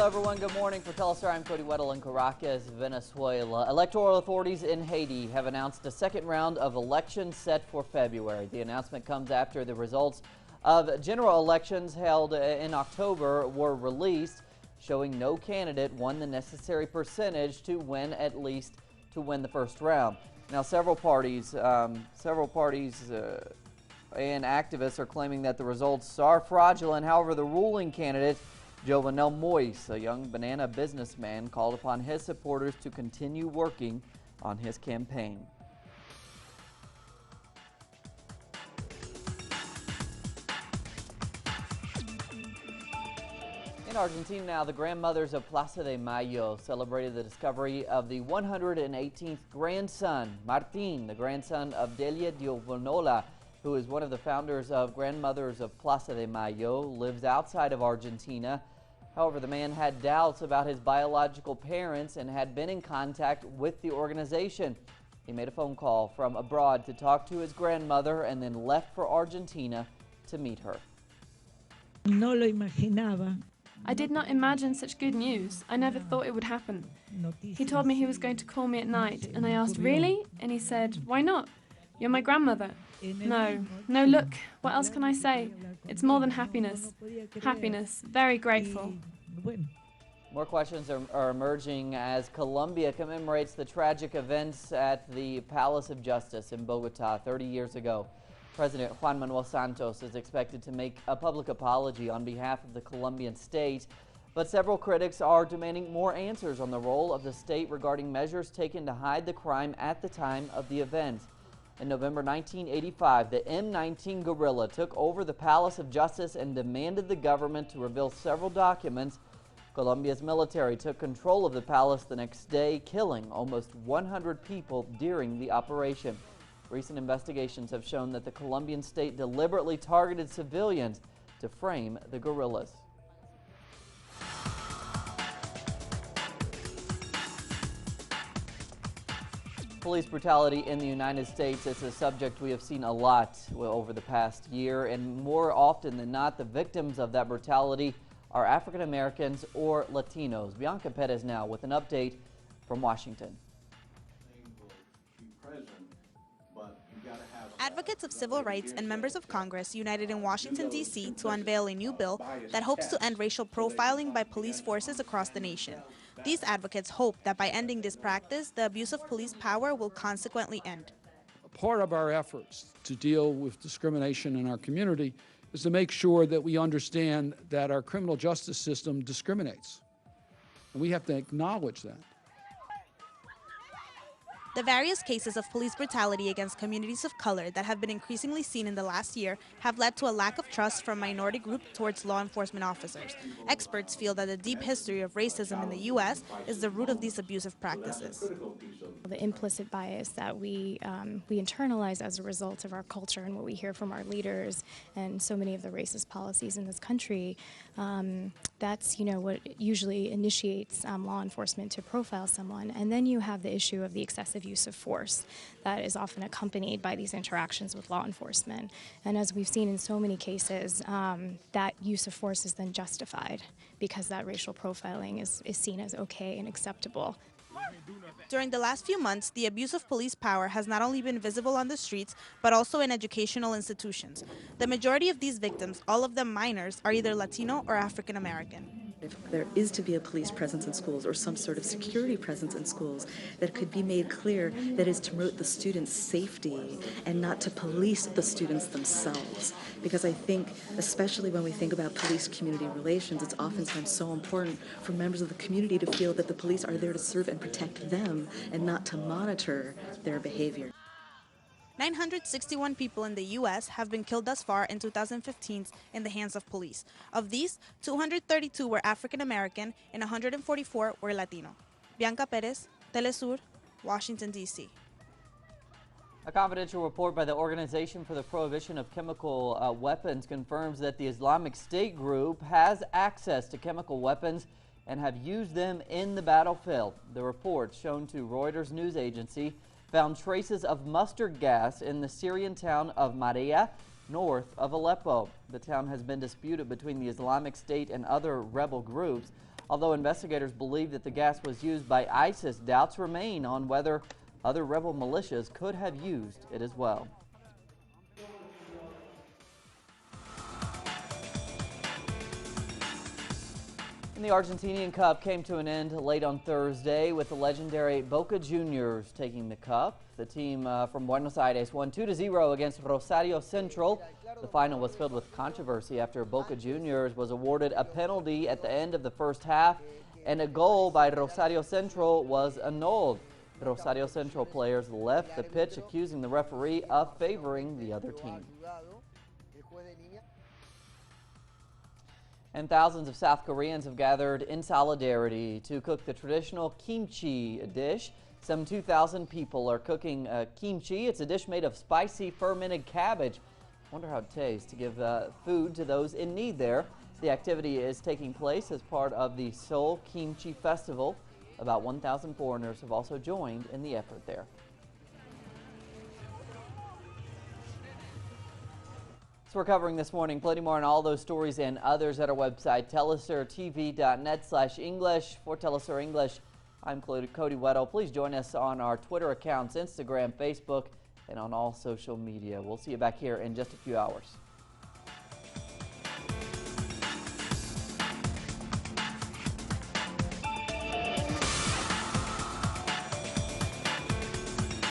Hello, everyone. Good morning. For Telestar, I'm Cody Weddle in Caracas, Venezuela. Electoral authorities in Haiti have announced a second round of elections set for February. The announcement comes after the results of general elections held in October were released, showing no candidate won the necessary percentage to win the first round. Now, several parties and activists are claiming that the results are fraudulent. However, the ruling candidate, Jovenel Moise, a young banana businessman, called upon his supporters to continue working on his campaign. In Argentina now, the grandmothers of Plaza de Mayo celebrated the discovery of the 118th grandson, Martín, the grandson of Delia Giovanola, who is one of the founders of Grandmothers of Plaza de Mayo, lives outside of Argentina. However, the man had doubts about his biological parents and had been in contact with the organization. He made a phone call from abroad to talk to his grandmother and then left for Argentina to meet her. No lo imaginaba. I did not imagine such good news. I never thought it would happen. He told me he was going to call me at night, and I asked, "Really?" And he said, "Why not? You're my grandmother." No, look, what else can I say? It's more than happiness. Happiness, very grateful. More questions are emerging as Colombia commemorates the tragic events at the Palace of Justice in Bogota 30 years ago. President Juan Manuel Santos is expected to make a public apology on behalf of the Colombian state, but several critics are demanding more answers on the role of the state regarding measures taken to hide the crime at the time of the event. In November 1985, the M-19 guerrilla took over the Palace of Justice and demanded the government to reveal several documents. Colombia's military took control of the palace the next day, killing almost 100 people during the operation. Recent investigations have shown that the Colombian state deliberately targeted civilians to frame the guerrillas. Police brutality in the United States is a subject we have seen a lot over the past year, and more often than not, the victims of that brutality are African Americans or Latinos. Bianca Perez now with an update from Washington. Advocates of civil rights and members of Congress united in Washington, D.C. to unveil a new bill that hopes to end racial profiling by police forces across the nation. These advocates hope that by ending this practice, the abuse of police power will consequently end. Part of our efforts to deal with discrimination in our community is to make sure that we understand that our criminal justice system discriminates. And we have to acknowledge that. The various cases of police brutality against communities of color that have been increasingly seen in the last year have led to a lack of trust from minority groups towards law enforcement officers. Experts feel that the deep history of racism in the U.S. is the root of these abusive practices. The implicit bias that we internalize as a result of our culture and what we hear from our leaders and so many of the racist policies in this country, that's what usually initiates law enforcement to profile someone. And then you have the issue of the excessive use of force that is often accompanied by these interactions with law enforcement. And as we've seen in so many cases, that use of force is then justified because that racial profiling is seen as okay and acceptable. During the last few months, the abuse of police power has not only been visible on the streets, but also in educational institutions. The majority of these victims, all of them minors, are either Latino or African American. If there is to be a police presence in schools or some sort of security presence in schools, that could be made clear that is to promote the students' safety and not to police the students themselves. Because I think, especially when we think about police-community relations, it's oftentimes so important for members of the community to feel that the police are there to serve and protect them and not to monitor their behavior. 961 people in the U.S. have been killed thus far in 2015 in the hands of police. Of these, 232 were African American and 144 were Latino. Bianca Perez, Telesur, Washington, D.C. A confidential report by the Organization for the Prohibition of Chemical Weapons confirms that the Islamic State group has access to chemical weapons and have used them in the battlefield. The report, shown to Reuters news agency, found traces of mustard gas in the Syrian town of Maria, north of Aleppo. The town has been disputed between the Islamic State and other rebel groups. Although investigators believe that the gas was used by ISIS, doubts remain on whether other rebel militias could have used it as well. And the Argentinian Cup came to an end late on Thursday with the legendary Boca Juniors taking the cup. The team from Buenos Aires won 2-0 against Rosario Central. The final was filled with controversy after Boca Juniors was awarded a penalty at the end of the first half, and a goal by Rosario Central was annulled. The Rosario Central players left the pitch, accusing the referee of favoring the other team. And thousands of South Koreans have gathered in solidarity to cook the traditional kimchi dish. Some 2,000 people are cooking kimchi. It's a dish made of spicy fermented cabbage. Wonder how it tastes, to give food to those in need there. The activity is taking place as part of the Seoul Kimchi Festival. About 1,000 foreigners have also joined in the effort there. So we're covering this morning. Plenty more on all those stories and others at our website, telesurtv.net/English. For Telesur English, I'm Cody Weddle. Please join us on our Twitter accounts, Instagram, Facebook, and on all social media. We'll see you back here in just a few hours.